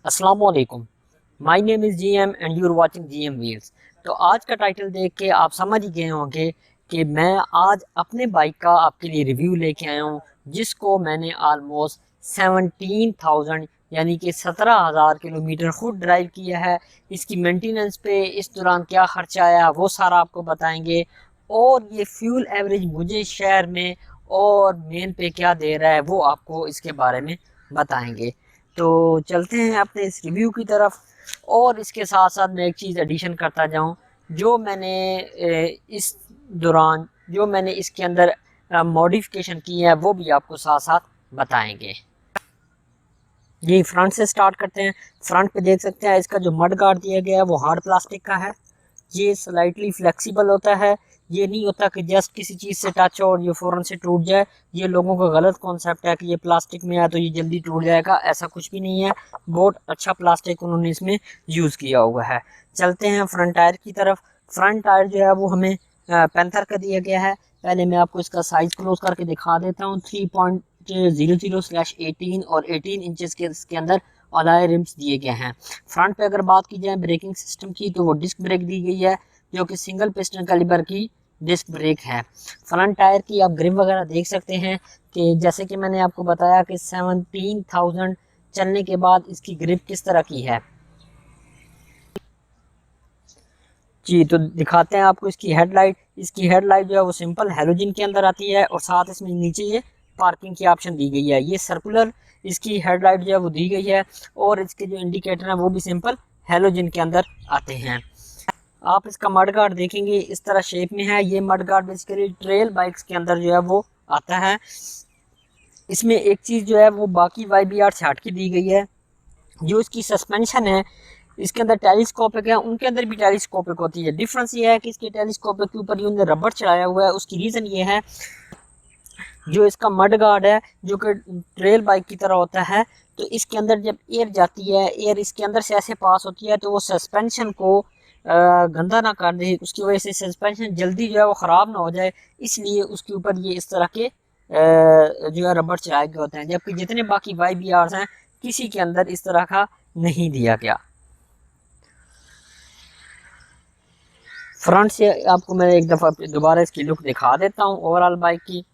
अस्सलाम वालेकुम। My name is GM and you are watching GM wheels. तो आज का टाइटल देख के आप समझ ही गए होंगे कि मैं आज अपने बाइक का आपके लिए रिव्यू लेके आया हूँ, जिसको मैंने ऑलमोस्ट 17,000 यानी कि 17,000 किलोमीटर खुद ड्राइव किया है। इसकी मेंटेनेंस पे इस दौरान क्या खर्चा आया वो सारा आपको बताएंगे, और ये फ्यूल एवरेज मुझे शहर में और मेन पे क्या दे रहा है वो आपको इसके बारे में बताएंगे। तो चलते हैं अपने इस रिव्यू की तरफ। और इसके साथ साथ मैं एक चीज़ एडिशन करता जाऊं, जो मैंने इस दौरान जो मैंने इसके अंदर मॉडिफिकेशन की है वो भी आपको साथ साथ बताएंगे। ये फ्रंट से स्टार्ट करते हैं। फ्रंट पे देख सकते हैं इसका जो मड गार्ड दिया गया है वो हार्ड प्लास्टिक का है। ये स्लाइटली फ्लेक्सिबल होता है। ये नहीं होता कि जस्ट किसी चीज़ से टच हो और ये फ़ौरन से टूट जाए। ये लोगों का गलत कॉन्सेप्ट है कि ये प्लास्टिक में है तो ये जल्दी टूट जाएगा, ऐसा कुछ भी नहीं है। बहुत अच्छा प्लास्टिक उन्होंने इसमें यूज़ किया हुआ है। चलते हैं फ्रंट टायर की तरफ। फ्रंट टायर जो है वो हमें पैंथर का दिया गया है। पहले मैं आपको इसका साइज़ क्लोज करके दिखा देता हूँ। 3.00/18 और 18 इंचज़ के इसके अंदर अलॉय रिम्स दिए गए हैं। फ्रंट पे अगर बात की जाए ब्रेकिंग सिस्टम की तो वो डिस्क ब्रेक दी गई है, जो कि सिंगल पिस्टन कैलिबर की डिस्क ब्रेक है। फ्रंट टायर की आप ग्रिप वगैरह देख सकते हैं कि जैसे कि मैंने आपको बताया कि 17,000 चलने के बाद इसकी ग्रिप किस तरह की है। जी तो दिखाते हैं आपको इसकी हेडलाइट। इसकी हेडलाइट जो है वो सिंपल हेलोजन के अंदर आती है, और साथ इसमें नीचे ये पार्किंग की ऑप्शन दी गई है। ये सर्कुलर इसकी हेडलाइट जो है वो दी गई है, और इसके जो इंडिकेटर हैं वो भी सिंपल हेलोजन के अंदर आते हैं। आप इसका मड गार्ड देखेंगे इस तरह शेप में है। ये mud guard basically trail bikes के अंदर जो है वो आता है। इसमें एक चीज़ जो है वो बाकी YBR से हट के दी गई है, जो इसकी सस्पेंशन है इसके अंदर टेलीस्कोपिक है, उनके अंदर भी टेलीस्कोपिक होती है। डिफरेंस ये है कि इसके टेलीस्कोपिक के ऊपर उन्होंने रबड़ चढ़ाया हुआ है। उसकी रीज़न ये है, जो इसका मड गार्ड है जो कि ट्रेल बाइक की तरह होता है, तो इसके अंदर जब एयर जाती है, एयर इसके अंदर से ऐसे पास होती है तो वो सस्पेंशन को गंदा ना कर दे, उसकी वजह से सस्पेंशन जल्दी जो है वो ख़राब ना हो जाए, इसलिए उसके ऊपर ये इस तरह के जो है रबड़ चढ़ाए गए होते हैं। जबकि जितने बाकी YBRs हैं किसी के अंदर इस तरह का नहीं दिया गया। फ्रंट से आपको मैं एक दफ़ा दोबारा इसकी लुक दिखा देता हूँ ओवरऑल बाइक की।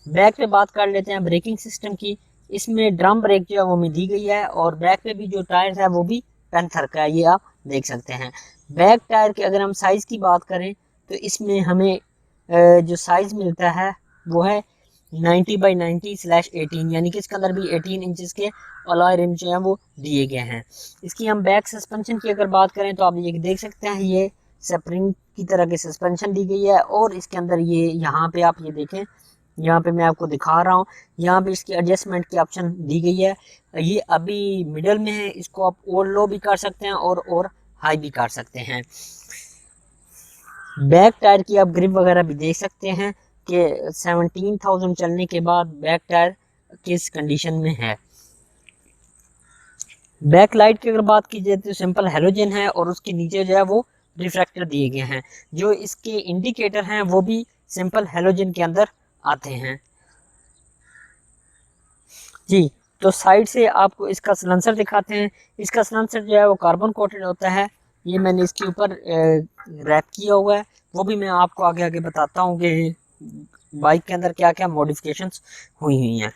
बैक पे बात कर लेते हैं ब्रेकिंग सिस्टम की। इसमें ड्रम ब्रेक जो है वो में दी गई है, और बैक पे भी जो टायर है वो भी पैंथर का है, ये आप देख सकते हैं। बैक टायर के अगर हम साइज़ की बात करें तो इसमें हमें जो साइज़ मिलता है वो है 90/90/18, यानी कि इसके अंदर भी 18 इंचज़ के अलॉय रिम जो है वो दिए गए हैं। इसकी हम बैक सस्पेंशन की अगर बात करें तो आप ये देख सकते हैं, ये स्प्रिंग की तरह की सस्पेंशन दी गई है, और इसके अंदर ये यहाँ पे आप ये देखें, यहाँ पे मैं आपको दिखा रहा हूँ, यहाँ पे इसकी एडजस्टमेंट की ऑप्शन दी गई है। ये अभी मिडल में है, इसको आप और लो भी कर सकते हैं और हाई भी कर सकते हैं। बैक टायर की आप ग्रिप वगैरह भी देख सकते हैं कि 17,000 चलने के बाद बैक टायर किस कंडीशन में है। बैक लाइट की अगर बात की जाए तो सिंपल हेलोजन है, और उसके नीचे जो है वो रिफ्लेक्टर दिए गए हैं। जो इसके इंडिकेटर हैं वो भी सिंपल हेलोजन के अंदर आते हैं। जी तो साइड से आपको इसका सलेंसर दिखाते हैं। इसका सलेंसर जो है वो कार्बन कोटेड होता है। ये मैंने इसके ऊपर रैप किया हुआ है, वो भी मैं आपको आगे आगे बताता हूँ कि बाइक के अंदर क्या क्या मॉडिफिकेशंस हुई हैं।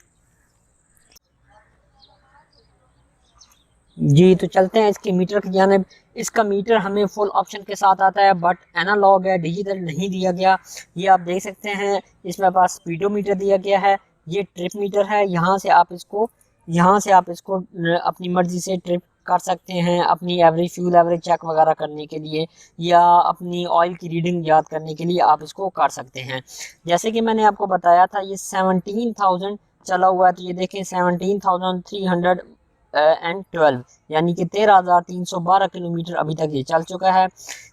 जी तो चलते हैं इसकी मीटर की जानिब। इसका मीटर हमें फुल ऑप्शन के साथ आता है, बट एनालॉग है, डिजिटल नहीं दिया गया। ये आप देख सकते हैं, इसमें पास स्पीडोमीटर दिया गया है। ये ट्रिप मीटर है, यहाँ से आप इसको अपनी मर्जी से ट्रिप कर सकते हैं, अपनी एवरेज फ्यूल एवरेज चेक वगैरह करने के लिए, या अपनी ऑयल की रीडिंग याद करने के लिए आप इसको कर सकते हैं। जैसे कि मैंने आपको बताया था ये 17,000 चला हुआ है, तो ये देखें 17,312, यानी कि 13,312 किलोमीटर अभी तक ये चल चुका है।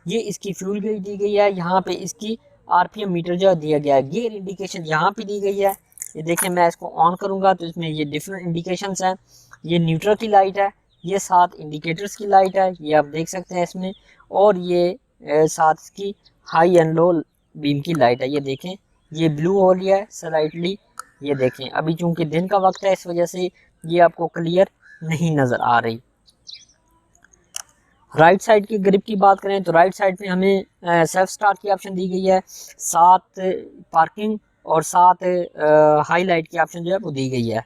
ये इसकी फ्यूल गेज दी गई है। यहाँ पे इसकी RPM मीटर जो दिया गया है, गियर इंडिकेशन यहाँ पे दी गई है। ये देखें, मैं इसको ऑन करूँगा तो इसमें ये डिफरेंट इंडिकेशंस हैं। ये न्यूट्रल की लाइट है, ये साथ इंडिकेटर्स की लाइट है, ये आप देख सकते हैं इसमें, और ये साथ इसकी हाई एंड लो बीम की लाइट है। ये देखें, ये ब्लू हो लिया है स्लाइटली, ये देखें। अभी चूंकि दिन का वक्त है इस वजह से ये आपको क्लियर नहीं नज़र आ रही। राइट साइड की ग्रिप की बात करें तो राइट साइड पे हमें सेल्फ स्टार्ट की ऑप्शन दी गई है, साथ पार्किंग और साथ हाईलाइट की ऑप्शन जो है वो दी गई है।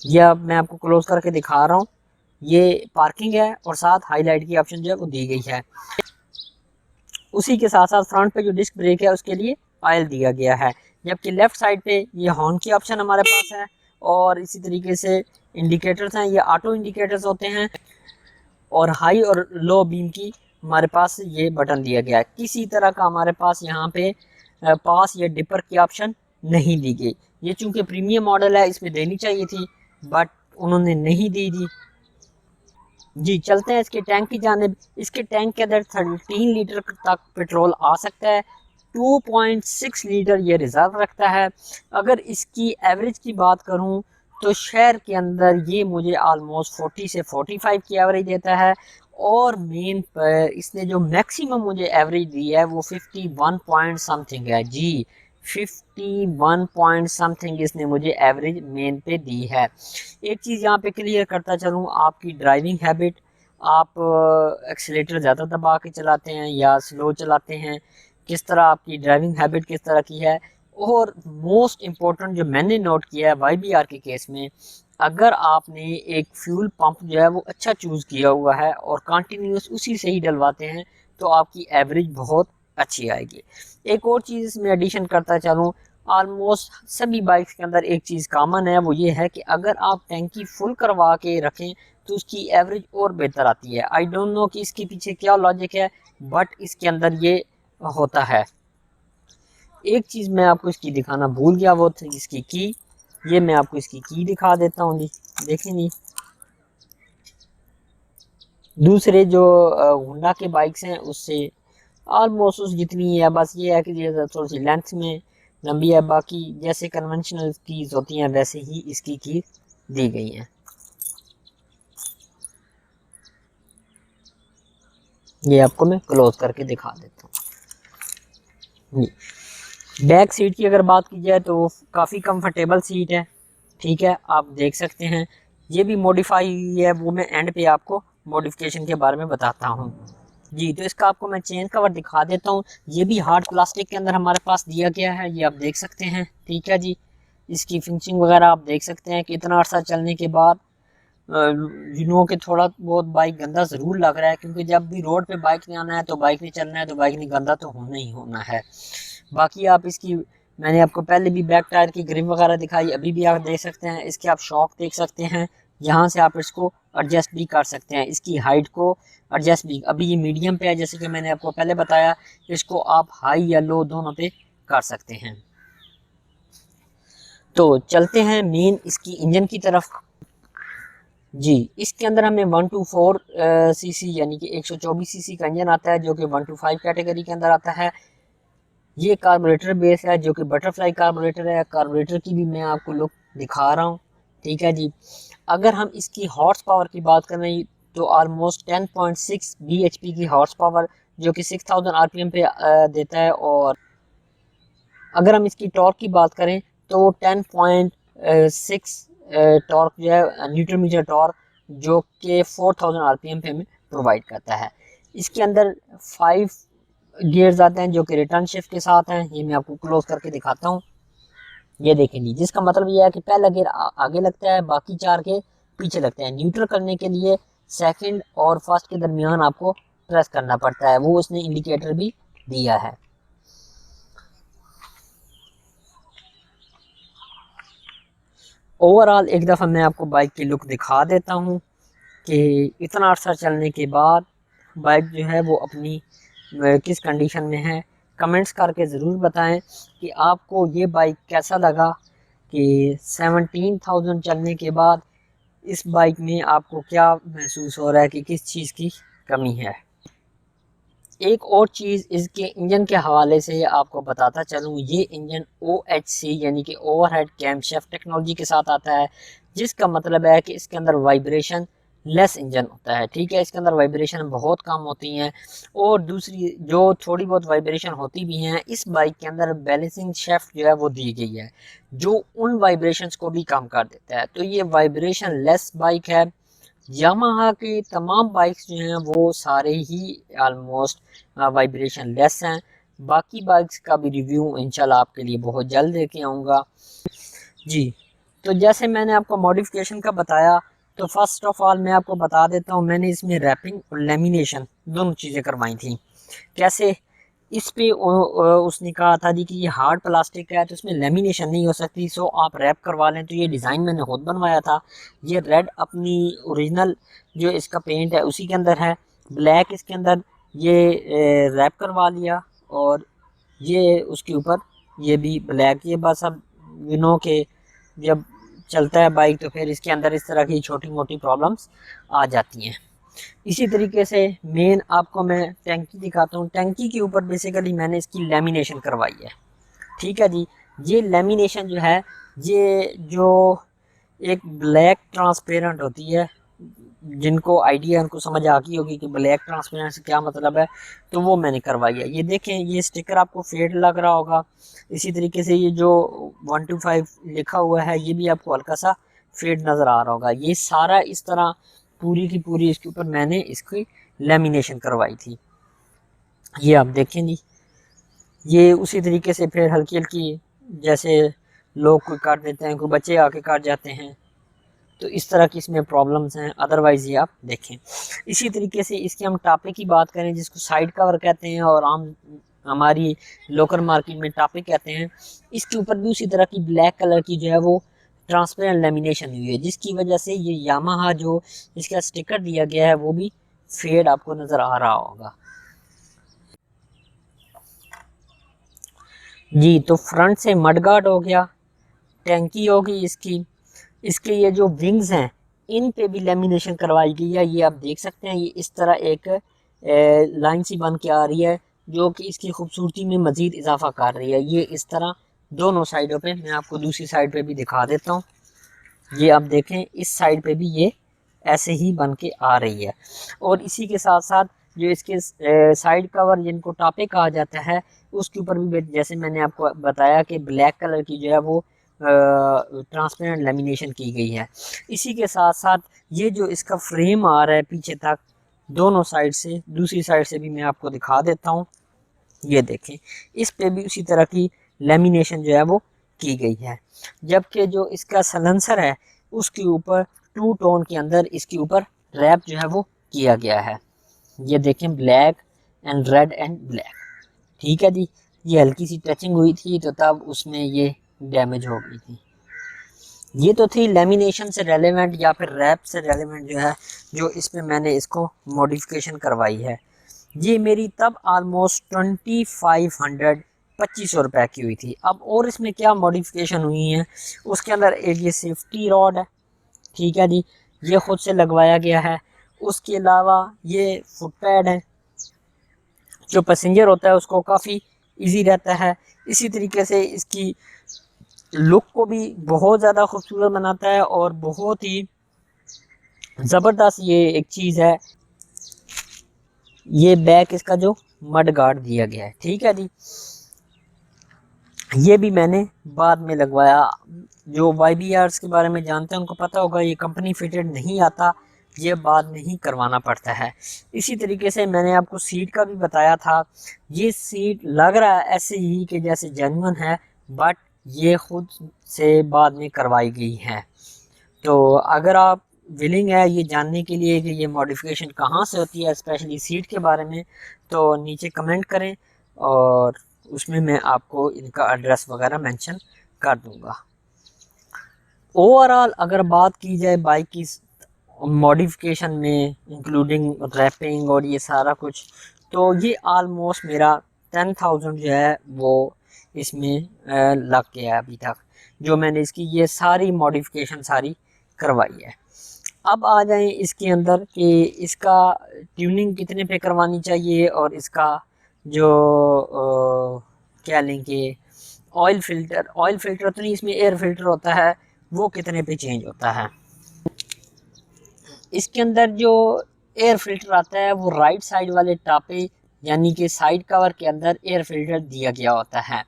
ये अब मैं आपको क्लोज करके दिखा रहा हूँ, ये पार्किंग है और साथ हाईलाइट की ऑप्शन जो है वो दी गई है। उसी के साथ साथ फ्रंट पे जो डिस्क ब्रेक है उसके लिए ऑयल दिया गया है, जबकि लेफ्ट साइड पे ये हॉर्न की ऑप्शन हमारे पास है और इसी तरीके से इंडिकेटर्स हैं, ये ऑटो इंडिकेटर्स होते हैं और हाई और लो बीम की हमारे पास ये बटन दिया गया है। किसी तरह का हमारे पास यहाँ पे पास या डिपर की ऑप्शन नहीं दी गई। ये चूंकि प्रीमियम मॉडल है इसमें देनी चाहिए थी बट उन्होंने नहीं दी थी। जी चलते हैं इसके टैंक की जानिब। इसके टैंक के अंदर 13 लीटर तक पेट्रोल आ सकता है, 2.6 लीटर ये रिजर्व रखता है। अगर इसकी एवरेज की बात करूं तो शहर के अंदर ये मुझे आलमोस्ट 40 से 45 की एवरेज देता है और मेन पर इसने जो मैक्सिमम मुझे एवरेज दी है वो 51 पॉइंट समथिंग है। जी 51 पॉइंट समथिंग इसने मुझे एवरेज मेन पे दी है। एक चीज़ यहाँ पे क्लियर करता चलूँ, आपकी ड्राइविंग हैबिट, आप एक्सीलेटर ज़्यादा दबा के चलाते हैं या स्लो चलाते हैं, किस तरह आपकी ड्राइविंग हैबिट किस तरह की है। और मोस्ट इम्पोर्टेंट जो मैंने नोट किया है YBR के केस में, अगर आपने एक फ्यूल पंप जो है वो अच्छा चूज़ किया हुआ है और कंटिन्यूस उसी से ही डलवाते हैं तो आपकी एवरेज बहुत अच्छी आएगी। एक और चीज़ इसमें एडिशन करता चलूँ, ऑलमोस्ट सभी बाइक्स के अंदर एक चीज़ कॉमन है, वो ये है कि अगर आप टैंकी फुल करवा के रखें तो उसकी एवरेज और बेहतर आती है। आई डोंट नो कि इसके पीछे क्या लॉजिक है बट इसके अंदर ये होता है। एक चीज़ मैं आपको इसकी दिखाना भूल गया, वो थी इसकी की। ये मैं आपको इसकी की दिखा देता हूँ जी, देखें जी। दूसरे जो होंडा के बाइक्स हैं उससे ऑलमोस्ट उस जितनी है, बस ये है कि ये थोड़ी सी लेंथ में लंबी है, बाकी जैसे कन्वेंशनल कीज होती हैं वैसे ही इसकी की दी गई हैं। ये आपको मैं क्लोज करके दिखा देता हूँ। बैक सीट की अगर बात की जाए तो काफ़ी कंफर्टेबल सीट है, ठीक है, आप देख सकते हैं। ये भी मॉडिफाई हुई है, वो मैं एंड पे आपको मॉडिफिकेशन के बारे में बताता हूँ। जी तो इसका आपको मैं चेन कवर दिखा देता हूँ। ये भी हार्ड प्लास्टिक के अंदर हमारे पास दिया गया है, ये आप देख सकते हैं, ठीक है जी। इसकी फिनिशिंग वगैरह आप देख सकते हैं कि इतना अर्सा चलने के बाद कि थोड़ा बहुत बाइक गंदा ज़रूर लग रहा है, क्योंकि जब भी रोड पे बाइक नहीं आना है तो बाइक नहीं चलना है तो बाइक नहीं गंदा तो होना ही होना है। बाकी आप इसकी, मैंने आपको पहले भी बैक टायर की ग्रिप वगैरह दिखाई, अभी भी आप देख सकते हैं। इसके आप शॉक देख सकते हैं, यहाँ से आप इसको एडजस्ट भी कर सकते हैं, इसकी हाइट को एडजस्ट भी। अभी ये मीडियम पे है जैसे कि मैंने आपको पहले बताया, इसको आप हाई या लो दोनों पे कर सकते हैं। तो चलते हैं मेन इसकी इंजन की तरफ। जी इसके अंदर हमें 124 सीसी यानी कि 124 सीसी का इंजन आता है जो कि 125 कैटेगरी के अंदर आता है। ये कार्बोरेटर बेस है जो कि बटरफ्लाई कार्बोरेटर है। कार्बोरेटर की भी मैं आपको लुक दिखा रहा हूँ, ठीक है जी। अगर हम इसकी हॉर्स पावर की बात करें तो ऑलमोस्ट 10.6 bhp की हॉर्स पावर जो कि 6000 आरपीएम पे देता है। और अगर हम इसकी टॉर्क की बात करें तो 10.6 टॉर्क जो है न्यूटन मीटर टॉर्क जो कि 4000 आरपीएम पे हमें प्रोवाइड करता है। इसके अंदर 5 गियर्स आते हैं जो कि रिटर्न शिफ्ट के साथ हैं। ये मैं आपको क्लोज करके दिखाता हूँ, ये देखेंगे, जिसका मतलब ये है कि पहला गियर आगे लगता है, बाकी 4 के पीछे लगते हैं। न्यूट्रल करने के लिए सेकंड और फर्स्ट के दरमियान आपको प्रेस करना पड़ता है, वो उसने इंडिकेटर भी दिया है। ओवरऑल एक दफ़ा मैं आपको बाइक की लुक दिखा देता हूँ कि इतना अर्सा चलने के बाद बाइक जो है वो अपनी किस कंडीशन में है। कमेंट्स करके ज़रूर बताएं कि आपको ये बाइक कैसा लगा, कि 17,000 चलने के बाद इस बाइक में आपको क्या महसूस हो रहा है कि किस चीज़ की कमी है। एक और चीज़ इसके इंजन के हवाले से आपको बताता चलूँ, ये इंजन OHC यानी कि ओवरहेड कैमशैफ्ट टेक्नोलॉजी के साथ आता है, जिसका मतलब है कि इसके अंदर वाइब्रेशन लेस इंजन होता है, ठीक है। इसके अंदर वाइब्रेशन बहुत कम होती हैं, और दूसरी जो थोड़ी बहुत वाइब्रेशन होती भी हैं, इस बाइक के अंदर बैलेंसिंग शेफ्ट जो है वो दी गई है, जो उन वाइब्रेशंस को भी कम कर देता है। तो ये वाइब्रेशन लेस बाइक है। यामाहा के तमाम बाइक्स जो हैं वो सारे ही आलमोस्ट वाइब्रेशन लेस हैं। बाकी बाइक्स का भी रिव्यू इंशाल्लाह आपके लिए बहुत जल्द लेके आऊँगा जी। तो जैसे मैंने आपको मॉडिफिकेशन का बताया, तो फर्स्ट ऑफ ऑल मैं आपको बता देता हूँ, मैंने इसमें रैपिंग और लेमिनेशन दोनों चीज़ें करवाई थी। कैसे? इस पे उसने कहा था जी कि ये हार्ड प्लास्टिक है तो इसमें लेमिनेशन नहीं हो सकती, सो आप रैप करवा लें। तो ये डिज़ाइन मैंने खुद बनवाया था। ये रेड अपनी ओरिजिनल जो इसका पेंट है उसी के अंदर है, ब्लैक इसके अंदर ये रैप करवा लिया, और ये उसके ऊपर ये भी ब्लैक। ये बस अब के जब चलता है बाइक तो फिर इसके अंदर इस तरह की छोटी मोटी प्रॉब्लम्स आ जाती हैं। इसी तरीके से मेन आपको मैं टैंकी दिखाता हूँ। टैंकी के ऊपर बेसिकली मैंने इसकी लेमिनेशन करवाई है, ठीक है जी। ये लेमिनेशन जो है, ये जो एक ब्लैक ट्रांसपेरेंट होती है, जिनको आइडिया उनको समझ आ गई होगी कि ब्लैक ट्रांसपेरेंट से क्या मतलब है, तो वो मैंने करवाई है। ये देखें, ये स्टिकर आपको फेड लग रहा होगा। इसी तरीके से ये जो 125 लिखा हुआ है ये भी आपको हल्का सा फेड नज़र आ रहा होगा। ये सारा इस तरह पूरी की पूरी इसके ऊपर मैंने इसकी लेमिनेशन करवाई थी। ये आप देखें जी, ये उसी तरीके से फिर हल्की हल्की जैसे लोग कोई काट देते हैं, कोई बच्चे आके काट जाते हैं, तो इस तरह की इसमें प्रॉब्लम्स हैं। अदरवाइज़ ये आप देखें। इसी तरीके से इसके हम टापे की बात करें, जिसको साइड कवर कहते हैं और आम हमारी लोकल मार्केट में टापे कहते हैं, इसके ऊपर भी उसी तरह की ब्लैक कलर की जो है वो ट्रांसपेरेंट लेमिनेशन हुई है, जिसकी वजह से ये यामाहा जो इसका स्टिकर दिया गया है वो भी फेड आपको नज़र आ रहा होगा जी। तो फ्रंट से मडगार्ड हो गया, टैंकी होगी इसकी, इसके ये जो विंग्स हैं इन पे भी लेमिनेशन करवाई गई है। ये आप देख सकते हैं, ये इस तरह एक लाइन सी बन के आ रही है, जो कि इसकी खूबसूरती में मज़ीद इजाफा कर रही है। ये इस तरह दोनों साइडों पे, मैं आपको दूसरी साइड पे भी दिखा देता हूँ। ये आप देखें, इस साइड पे भी ये ऐसे ही बन के आ रही है। और इसी के साथ साथ जो इसके साइड कवर जिनको टापे कहा जाता है, उसके ऊपर भी जैसे मैंने आपको बताया कि ब्लैक कलर की जो है वो ट्रांसपेरेंट लेमिनेशन की गई है। इसी के साथ साथ ये जो इसका फ्रेम आ रहा है पीछे तक दोनों साइड से, दूसरी साइड से भी मैं आपको दिखा देता हूँ। ये देखें, इस पे भी उसी तरह की लेमिनेशन जो है वो की गई है। जबकि जो इसका सलेंसर है उसके ऊपर टू टोन के अंदर इसके ऊपर रैप जो है वो किया गया है। ये देखें, black and red and black, ठीक है जी। ये हल्की सी टचिंग हुई थी तो तब उसमें ये डैमेज हो गई थी। ये तो थी लेमिनेशन से रेलेवेंट या फिर रैप से रेलेवेंट जो है, जो इसमें मैंने इसको मॉडिफिकेशन करवाई है। ये मेरी तब आलमोस्ट 2500 ₹2500 की हुई थी। अब और इसमें क्या मॉडिफिकेशन हुई है, उसके अंदर एक ये सेफ्टी रॉड है, ठीक है जी, ये खुद से लगवाया गया है। उसके अलावा ये फुट पैड है, जो पैसेंजर होता है उसको काफ़ी इजी रहता है। इसी तरीके से इसकी लुक को भी बहुत ज़्यादा खूबसूरत बनाता है, और बहुत ही ज़बरदस्त ये एक चीज़ है। ये बैक इसका जो मड गार्ड दिया गया है, ठीक है जी, ये भी मैंने बाद में लगवाया। जो YBRs के बारे में जानते हैं उनको पता होगा, ये कंपनी फिटेड नहीं आता, ये बाद में ही करवाना पड़ता है। इसी तरीके से मैंने आपको सीट का भी बताया था। ये सीट लग रहा है ऐसे ही कि जैसे जेन्युइन है, बट ये खुद से बाद में करवाई गई है। तो अगर आप विलिंग है ये जानने के लिए कि ये मॉडिफिकेशन कहाँ से होती है, स्पेशली सीट के बारे में, तो नीचे कमेंट करें और उसमें मैं आपको इनका एड्रेस वगैरह मेंशन कर दूंगा। ओवरऑल अगर बात की जाए बाइक की मॉडिफिकेशन में, इंक्लूडिंग रैपिंग और ये सारा कुछ, तो ये आलमोस्ट मेरा 10,000 जो है वो इसमें लग गया अभी तक, जो मैंने इसकी ये सारी मॉडिफिकेशन सारी करवाई है। अब आ जाएं इसके अंदर कि इसका ट्यूनिंग कितने पे करवानी चाहिए, और इसका जो क्या लेंगे ऑयल फिल्टर तो नहीं, इसमें एयर फिल्टर होता है, वो कितने पे चेंज होता है। इसके अंदर जो एयर फिल्टर आता है वो राइट साइड वाले टापे यानी कि साइड कवर के अंदर एयर फिल्टर दिया गया होता है।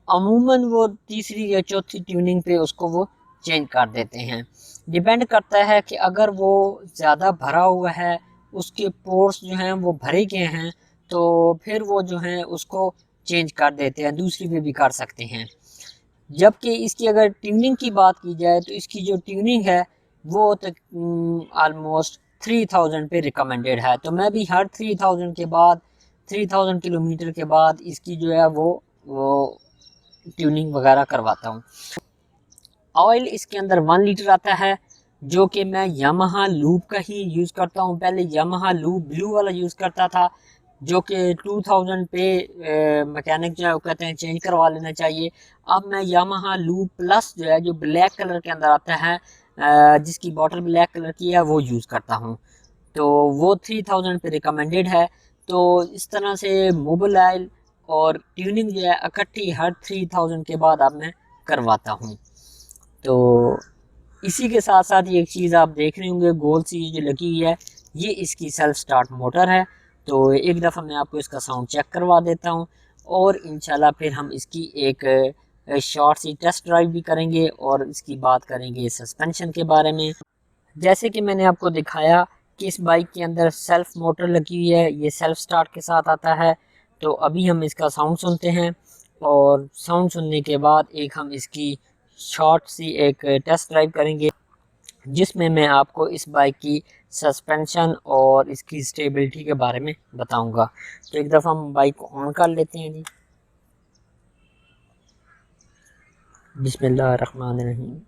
अमूमन वो तीसरी या चौथी ट्यूनिंग पे उसको वो चेंज कर देते हैं। डिपेंड करता है कि अगर वो ज़्यादा भरा हुआ है, उसके पोर्स जो हैं वो भरे गए हैं, तो फिर वो जो हैं उसको चेंज कर देते हैं, दूसरी पे भी कर सकते हैं। जबकि इसकी अगर ट्यूनिंग की बात की जाए तो इसकी जो ट्यूनिंग है वो ऑलमोस्ट 3000 पे रिकमेंडेड है। तो मैं भी हर 3000 के बाद 3000 किलोमीटर के बाद इसकी जो है वो ट्यूनिंग वगैरह करवाता हूँ। ऑयल इसके अंदर 1 लीटर आता है, जो कि मैं यामाहा लूप का ही यूज़ करता हूँ। पहले यामाहा लूप ब्लू वाला यूज़ करता था, जो कि 2000 पे मैकेनिक जो है वो कहते हैं चेंज करवा लेना चाहिए। अब मैं यामाहा लूप प्लस जो है, जो ब्लैक कलर के अंदर आता है, जिसकी बॉटल ब्लैक कलर की है, वो यूज़ करता हूँ। तो वो 3000 पे रिकमेंडेड है। तो इस तरह से मोबिल ऑयल और ट्यूनिंग जो है इकट्ठी हर 3000 के बाद अब मैं करवाता हूँ। तो इसी के साथ साथ ये एक चीज़ आप देख रहे होंगे गोल सी जो लगी हुई है, ये इसकी सेल्फ स्टार्ट मोटर है। तो एक दफ़ा मैं आपको इसका साउंड चेक करवा देता हूँ और इंशाल्लाह फिर हम इसकी एक शॉर्ट सी टेस्ट ड्राइव भी करेंगे और इसकी बात करेंगे सस्पेंशन के बारे में। जैसे कि मैंने आपको दिखाया कि इस बाइक के अंदर सेल्फ मोटर लगी हुई है, ये सेल्फ स्टार्ट के साथ आता है। तो अभी हम इसका साउंड सुनते हैं और साउंड सुनने के बाद एक हम इसकी शॉर्ट सी एक टेस्ट ड्राइव करेंगे, जिसमें मैं आपको इस बाइक की सस्पेंशन और इसकी स्टेबिलिटी के बारे में बताऊंगा। तो एक दफ़ा हम बाइक को ऑन कर लेते हैं जी। बिस्मिल्लाहिर्रहमानिर्रहीम।